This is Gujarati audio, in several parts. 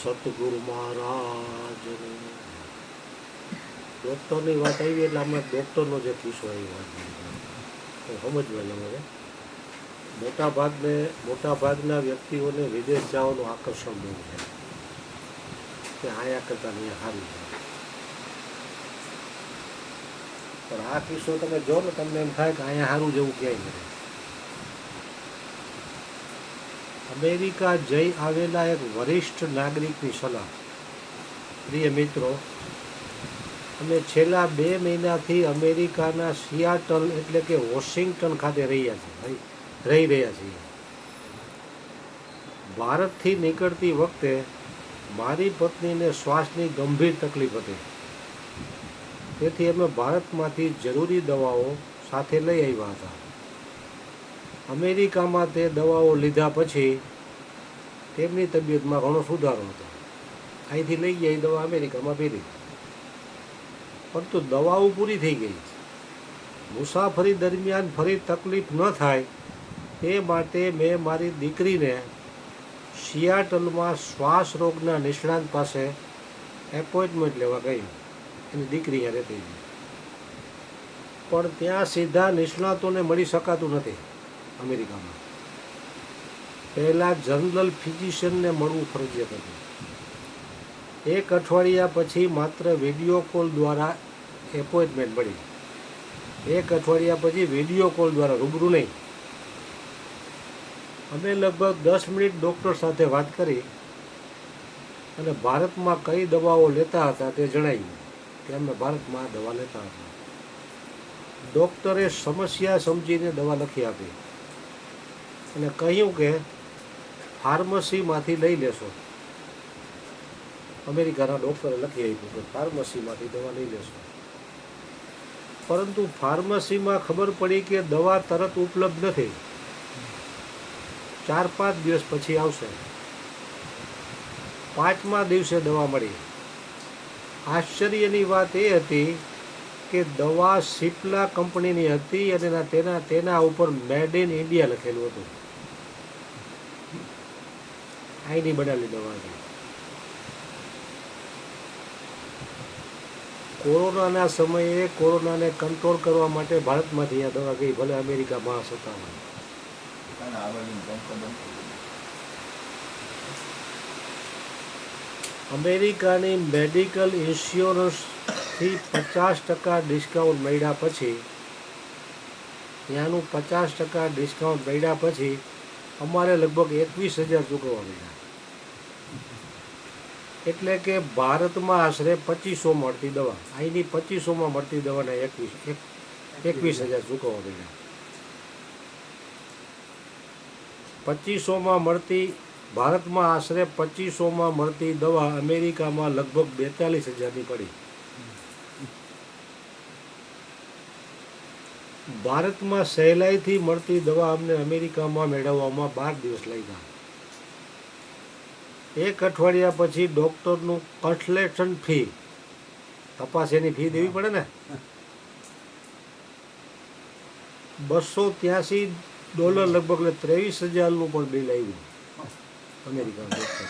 સતગુરુ મહારાજ ડૉક્ટરની વાત આવી એટલે આમાં ડૉક્ટરનો જે કિસ્સો આવ્યો તો સમજવાનું હવે મોટાભાગના વ્યક્તિઓને વિદેશ જવાનું આકર્ષણ બહુ છે કે આયા કરતાં અહીંયા સારું છે. પણ આ કિસ્સો તમે જો ને તમને એમ થાય કે અહીંયા સારું જેવું ક્યાંય નથી. અમેરિકા જઈ આવેલા એક વરિષ્ઠ નાગરિકની સલાહ. પ્રિય મિત્રો, અમે છેલ્લા 2 મહિનાથી અમેરિકાના સિયાટલ એટલે કે વોશિંગ્ટન ખાતે રહી રહ્યા છીએ. ભારતથી નીકળતી વખતે મારી પત્નીને શ્વાસની ગંભીર તકલીફ હતી. તેથી અમે ભારતમાંથી જરૂરી દવાઓ સાથે લઈ આવ્યા હતા. અમેરિકામાં તે દવાઓ લીધા પછી તેમની તબિયતમાં ઘણો સુધારો હતો. અહીંથી લઈ ગયા એ દવા અમેરિકામાં પીધી, પરંતુ દવાઓ પૂરી થઈ ગઈ. મુસાફરી દરમિયાન ફરી તકલીફ ન થાય તે માટે મેં મારી દીકરીને સિયાટલમાં શ્વાસ રોગના નિષ્ણાંત પાસે એપોઇન્ટમેન્ટ લેવા કહ્યું. એની દીકરી અહીંયા રહેતી હતી, પણ ત્યાં સીધા નિષ્ણાતોને મળી શકાતું નથી. અમેરિકામાં પહેલાં જનરલ ફિઝિશિયનને મળવું ફરજિયાત હતું. 1 અઠવાડિયા પછી માત્ર વિડીયો કોલ દ્વારા એપોઇન્ટમેન્ટ મળી. 1 અઠવાડિયા પછી વિડીયો કોલ દ્વારા, રૂબરૂ નહીં. અમે લગભગ 10 મિનિટ ડૉક્ટર સાથે વાત કરી અને ભારતમાં કઈ દવાઓ લેતા હતા તે જણાવ્યું કે અમે ભારતમાં દવા લેતા હતા. ડૉક્ટરે સમસ્યા સમજીને દવા લખી આપી અને કહ્યું કે ફાર્મસીમાંથી લઈ લેશો. અમેરિકાના ડૉક્ટરે લખી આપ્યું કે ફાર્મસીમાંથી દવા લઈ લેશો. પરંતુ ફાર્મસીમાં ખબર પડી કે દવા તરત ઉપલબ્ધ નથી, 4-5 દિવસ પછી આવશે. 5મા દિવસે દવા મળી. આશ્ચર્યની વાત એ હતી કે દવા સિપ્લા કંપનીની હતી અને તેના ઉપર મેડ ઇન ઇન્ડિયા લખેલું હતું. અહીંની બનાવેલી દવા હતી. કોરોનાના સમયે કોરોનાને કંટ્રોલ કરવા માટે ભારતમાંથી આ દવા ગઈ, ભલે અમેરિકામાં સત્તા હોય. અમેરિકાની મેડિકલ ઇન્સ્યોરન્સથી 50% ડિસ્કાઉન્ટ મળ્યા પછી, ત્યાંનું 50% ડિસ્કાઉન્ટ મળ્યા પછી અમારે લગભગ 21,000 ચૂકવવા મળ્યા. એટલે કે ભારતમાં આશરે 2500 મળતી દવા, અહીંની 2500માં મળતી દવાને 21,000 ચૂકવવા મળ્યા. 2500માં મળતી, ભારતમાં આશરે 2500માં મળતી દવા અમેરિકામાં લગભગ 42,000ની પડી. ભારતમાં સહેલાઈથી મળતી દવા અમને અમેરિકામાં મેળવવામાં 12 દિવસ લાગ્યા. 1 અઠવાડિયા પછી ડૉક્ટરનું કન્સલ્ટેશન ફી, તપાસ એની ફી દેવી પડે ને, $283 લગભગ, એટલે 23,000નું પણ બિલ આવ્યું અમેરિકાના ડૉક્ટર.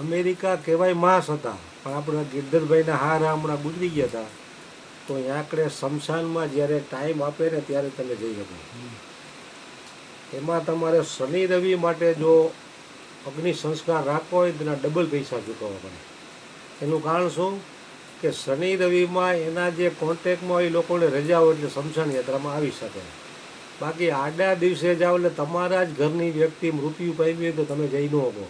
અમેરિકા કહેવાય માસ હતા, પણ આપણા ગિરધરભાઈના હારા હમણાં ગુજરી ગયા હતા, તો આંકડે શમશાનમાં જ્યારે ટાઈમ આપે ને ત્યારે તમે જઈ શકો. એમાં તમારે શનિ રવિ માટે જો અગ્નિ સંસ્કાર રાખવો હોય તેના ડબલ પૈસા ચૂકવવા પડે. એનું કારણ શું કે શનિ રવિમાં એના જે કોન્ટેક્ટમાં હોય એ લોકોને રજા હોય એટલે શમશાન યાત્રામાં આવી શકે. બાકી આડા દિવસે જાઓ એટલે તમારા જ ઘરની વ્યક્તિ મૃત્યુ પામી હોય તો તમે જઈ ન શકો.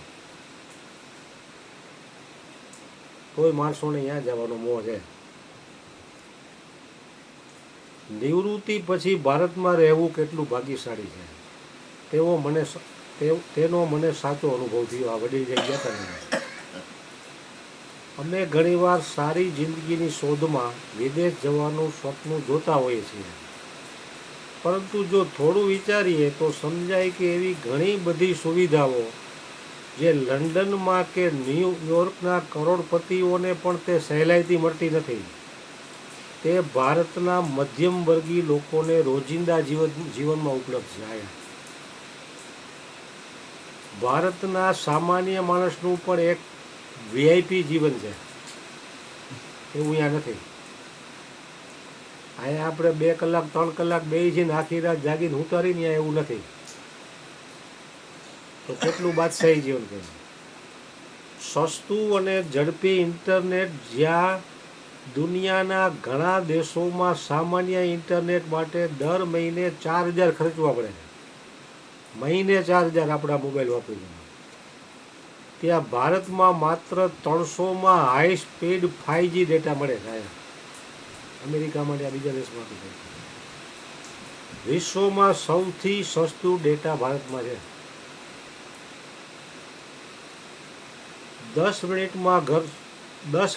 કોઈ માણસોને ત્યાં જવાનો મોહ છે. નિવૃત્તિ પછી ભારતમાં રહેવું કેટલું ભાગ્યશાળી છે તેનો મને સાચો અનુભવ થયો. આ વડીલ જઈ ગયા હતા. અમે ઘણીવાર સારી જિંદગીની શોધમાં વિદેશ જવાનું સ્વપ્ન જોતા હોઈએ છીએ, પરંતુ જો થોડું વિચારીએ તો સમજાય કે એવી ઘણી બધી સુવિધાઓ જે લંડનમાં કે ન્યૂયોર્કના કરોડપતિઓને પણ તે સહેલાઈથી મળતી નથી, તે ભારતના મધ્યમ વર્ગીય લોકોને રોજિંદા જીવનમાં ઉપલબ્ધ છે. ભારતના સામાન્ય માણસનું પણ એક વીઆઈપી જીવન છે, એવું અહીંયા નથી. અહીંયા આપણે 2 કલાક 3 કલાક બેસીને આખી રાત જાગીને ઉતારીને અહીંયા એવું નથી. તો કેટલું બાદશાહી જીવન કહે. સસ્તું અને ઝડપી ઇન્ટરનેટ, જ્યાં દુનિયાના ઘણા દેશોમાં સામાન્ય ઇન્ટરનેટ માટે દર મહિને 4,000 ખર્ચવા પડે છે. મહિને 4,000 આપણા મોબાઈલ વાપરીને. ત્યાં ભારતમાં માત્ર 300માં હાઈ સ્પીડ 5G ડેટા મળે છે. અમેરિકામાં ત્યાં બીજા દેશમાં તો થાય. વિશ્વમાં સૌથી સસ્તું ડેટા ભારતમાં છે. 10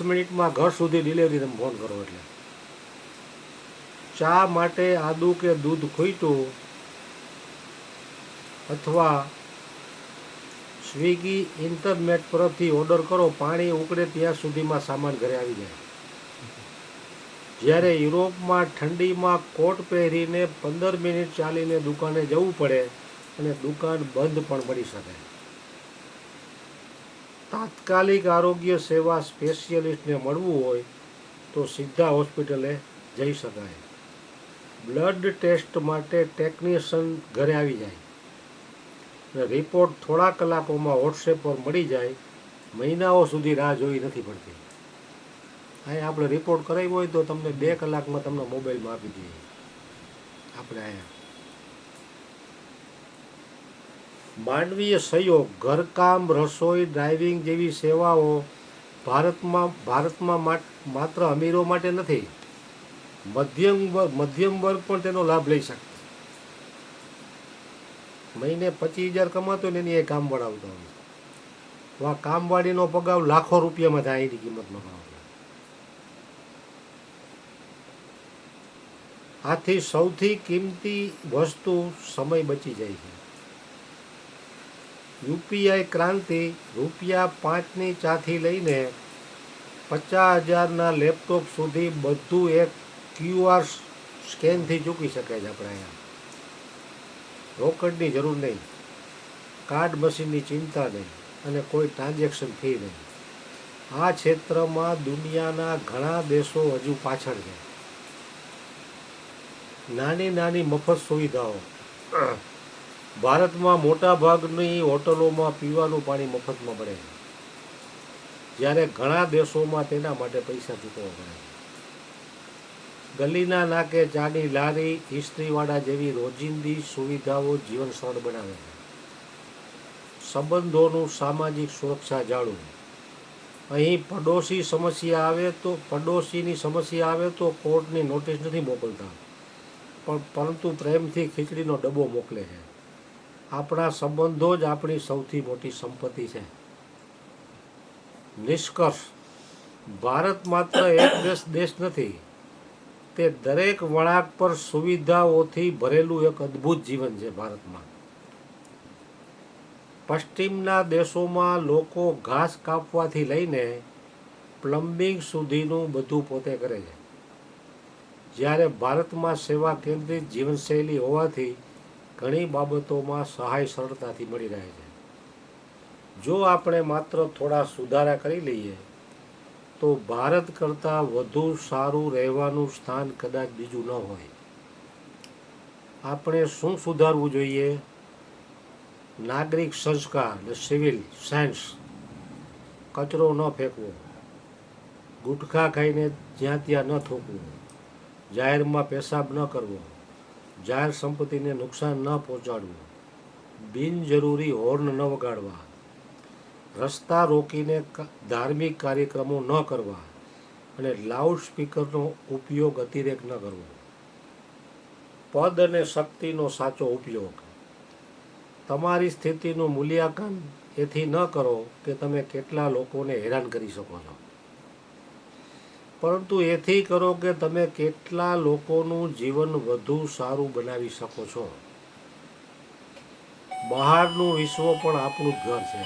મિનિટમાં ઘર સુધી ડિલિવરી તમે ફોન કરો એટલે. ચા માટે આદુ કે દૂધ ખૂટ્યું અથવા સ્વિગી ઇન્ટરનેટ પરથી ઓર્ડર કરો, પાણી ઉકળે ત્યાં સુધીમાં સામાન ઘરે આવી જાય. જ્યારે યુરોપમાં ઠંડીમાં કોટ પહેરીને 15 મિનિટ ચાલીને દુકાને જવું પડે અને દુકાન બંધ પણ પડી શકે. તાત્કાલિક આરોગ્ય સેવા સ્પેશિયલિસ્ટને મળવું હોય તો સીધા હોસ્પિટલે જઈ શકાય. બ્લડ ટેસ્ટ માટે ટેકનિશિયન ઘરે આવી જાય અને રિપોર્ટ થોડા કલાકોમાં વોટ્સએપ પર મળી જાય. મહિનાઓ સુધી રાહ જોવી નથી પડતી. અહીંયા આપણે રિપોર્ટ કરાવ્યો હોય તો તમને 2 કલાકમાં તમને મોબાઈલમાં આપી દઈએ. આપણે અહીંયા માનવીય સહયોગ, ઘરકામ, રસોઈ, ડ્રાઇવિંગ જેવી સેવાઓ ભારતમાં માત્ર અમીરો માટે નથી, મધ્યમ વર્ગ પણ તેનો લાભ લઈ શકે. મહિને 25,000 કમાતો ને એની એ કામવાળા આવતા હોય. આ કામવાળીનો પગાર લાખો રૂપિયામાં થાય એની કિંમતમાં ભાવ. આથી સૌથી કિંમતી વસ્તુ સમય બચી જાય છે. યુપીઆઈ ક્રાંતિ, ₹5ની ચાથી લઈને 50,000ના લેપટોપ સુધી બધું એક QR સ્કેનથી ચૂકી શકે છે. આપણે અહીંયા રોકડની જરૂર નહીં, કાર્ડ મશીનની ચિંતા નહીં અને કોઈ ટ્રાન્ઝેક્શન ફી નહીં. આ ક્ષેત્રમાં દુનિયાના ઘણા દેશો હજુ પાછળ છે. નાની નાની મફત સુવિધાઓ. ભારતમાં મોટા ભાગની હોટલોમાં પીવાનું પાણી મફતમાં મળે છે, જ્યારે ઘણા દેશોમાં તેના માટે પૈસા ચૂકવવા પડે છે. ગલીના નાકે ચાની લારી, ઇસ્ત્રીવાળા જેવી રોજિંદી સુવિધાઓ જીવન સરળ બનાવે છે. સંબંધોનું સામાજિક સુરક્ષા જાળવવું. અહીં પડોશીની સમસ્યા આવે તો કોર્ટની નોટિસ નથી મોકલતા, પરંતુ પ્રેમથી ખીચડીનો ડબ્બો મોકલે છે. આપણા સંબંધો જ આપણી સૌથી મોટી સંપત્તિ છે. નિષ્કર્ષ, ભારત માત્ર એક દેશ નથી, તે દરેક વળાંક પર સુવિધાઓથી ભરેલું એક અદ્ભુત જીવન છે. ભારતમાં પશ્ચિમના દેશોમાં લોકો ઘાસ કાપવાથી લઈને પ્લમ્બિંગ સુધીનું બધું પોતે કરે છે, જ્યારે ભારતમાં સેવા કેન્દ્રિત જીવનશૈલી હોવાથી ઘણી બાબતોમાં સહાય સરળતાથી મળી રહે છે. જો આપણે માત્ર થોડા સુધારા કરી લઈએ તો ભારત કરતાં વધુ સારું રહેવાનું સ્થાન કદાચ બીજું ન હોય. આપણે શું સુધારવું જોઈએ? નાગરિક સંસ્કાર અને સિવિલ સેન્સ. કચરો ન ફેંકવો, ગુટખા ખાઈને જ્યાં ત્યાં ન થૂકવું, જાહેરમાં પેશાબ ન કરવો, જાહેર સંપત્તિને નુકસાન ન પહોંચાડવું, બિનજરૂરી હોર્ન ન વગાડવા, રસ્તા રોકીને ધાર્મિક કાર્યક્રમો ન કરવા અને લાઉડ સ્પીકરનો ઉપયોગ અતિરેક ન કરવો. પદ અને શક્તિનો સાચો ઉપયોગ. તમારી સ્થિતિનું મૂલ્યાંકન એથી ન કરો કે તમે કેટલા લોકોને હેરાન કરી શકો છો, પરંતુ એથી કરો કે તમે કેટલા લોકોનું જીવન વધુ સારું બનાવી શકો છો. બહારનું વિશ્વ પણ આપણું જ ઘર છે.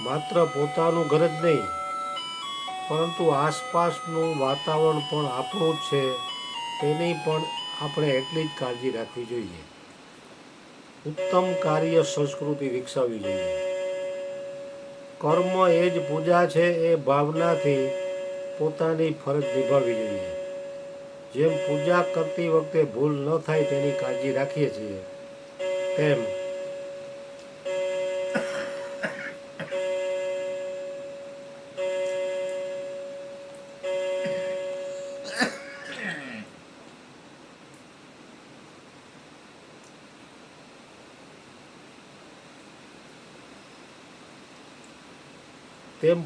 માત્ર પોતાનું ઘર જ નહીં, પરંતુ આસપાસનું વાતાવરણ પણ આપણું જ છે. તેની પણ આપણે એટલી જ કાળજી રાખવી જોઈએ. ઉત્તમ કાર્ય સંસ્કૃતિ વિકસાવવી જોઈએ. કર્મ એ જ પૂજા છે એ ભાવનાથી પોતાની ફરજ નિભાવવી જોઈએ. જેમ પૂજા કરતી વખતે ભૂલ ન થાય તેની કાળજી રાખીએ છીએ, તેમ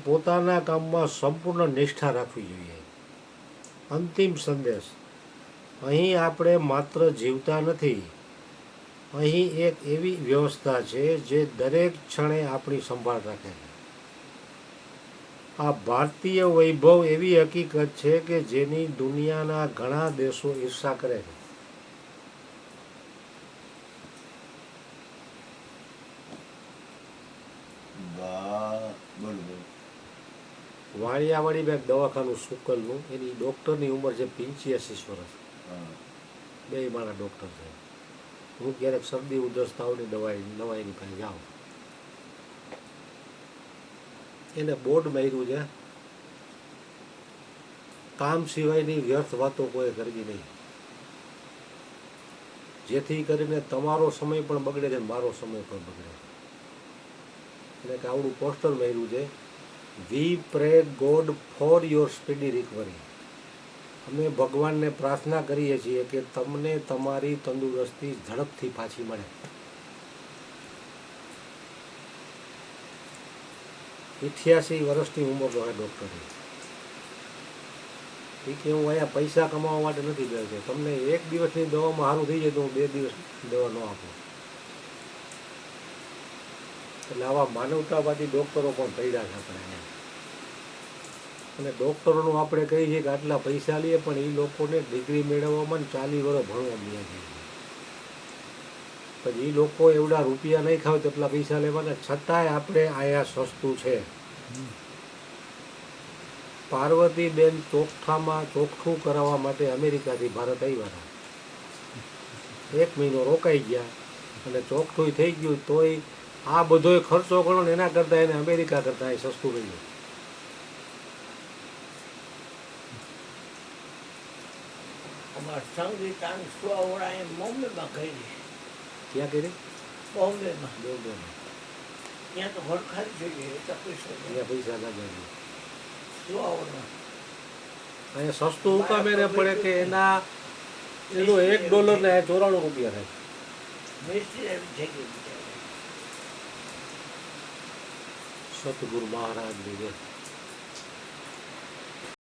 પોતાના કામમાં સંપૂર્ણ નિષ્ઠા રાખવી જોઈએ. અંતિમ સંદેશ: અહીં આપણે માત્ર જીવતા નથી, અહીં એક એવી વ્યવસ્થા છે જે દરેક ક્ષણે આપણી સંભાળ રાખે છે. આ ભારતીય વૈભવ એવી હકીકત છે કે જેની દુનિયાના ઘણા દેશો ઈર્ષા કરે છે. વાણિયાવાડી બેન દવાખાનું સુકલનું, એની ડૉક્ટરની ઉંમર છે 85 વર્ષ. બે મારા ડૉક્ટર છે. હું ક્યારેક શરદી ઉધરસ તાવની દવાઈની પાસે જાઉં. એને બોર્ડ માર્યું છે, કામ સિવાયની વ્યર્થ વાતો કોઈ કરવી નહીં, જેથી કરીને તમારો સમય પણ બગડે છે, મારો સમય પણ બગડે છે. એટલે કે આવડું પોસ્ટર માર્યું છે, we pray God for your speedy recovery. અમે ભગવાનને પ્રાર્થના કરીએ છીએ કે તમને તમારી તંદુરસ્તી ઝડપથી પાછી મળે. 88 વર્ષની ઉંમરનો આ ડૉક્ટર છે. એ કે હું અહીંયા પૈસા કમાવા માટે નથી ગયો છે, તમને એક દિવસની દવામાં સારું થઈ જાય તો હું 2 દિવસ દવા ન આપું. એટલે આવા માનવતાવાદી ડૉક્ટરો પણ પડ્યા છે આપણે. અને ડૉક્ટરોનું આપણે કહીએ છીએ કે આટલા પૈસા લઈએ, પણ એ લોકોને ડિગ્રી મેળવવામાં 40 વર્ષ ભણવા મળ્યા છે. પછી એ લોકો એવડા રૂપિયા નહીં ખાવે તેટલા પૈસા લેવાના, છતાંય આપણે અહીંયા સસ્તું છે. પાર્વતીબેન ચોખ્ઠું કરાવવા માટે અમેરિકાથી ભારત આવ્યા હતા. 1 મહિનો રોકાઈ ગયા અને ચોખ્ઠું થઈ ગયું, તોય આ બધોય ખર્ચો કરો ને એના કરતાં એને અમેરિકા કરતાં એ સસ્તું રહ્યું. સંગીતાન સુવાવડા એ બોમ્બેમાં કરી. ક્યાં કરી? બોમ્બેમાં. ત્યાં તો ઘર ખાલી જોઈએ, ત્યાં પૈસા લાગે. સુવાવડા અહીંયા સસ્તું હુકામ એને પડે કે એનું $1 ને 94 રૂપિયા થાય. સતગુરુ મહારાજની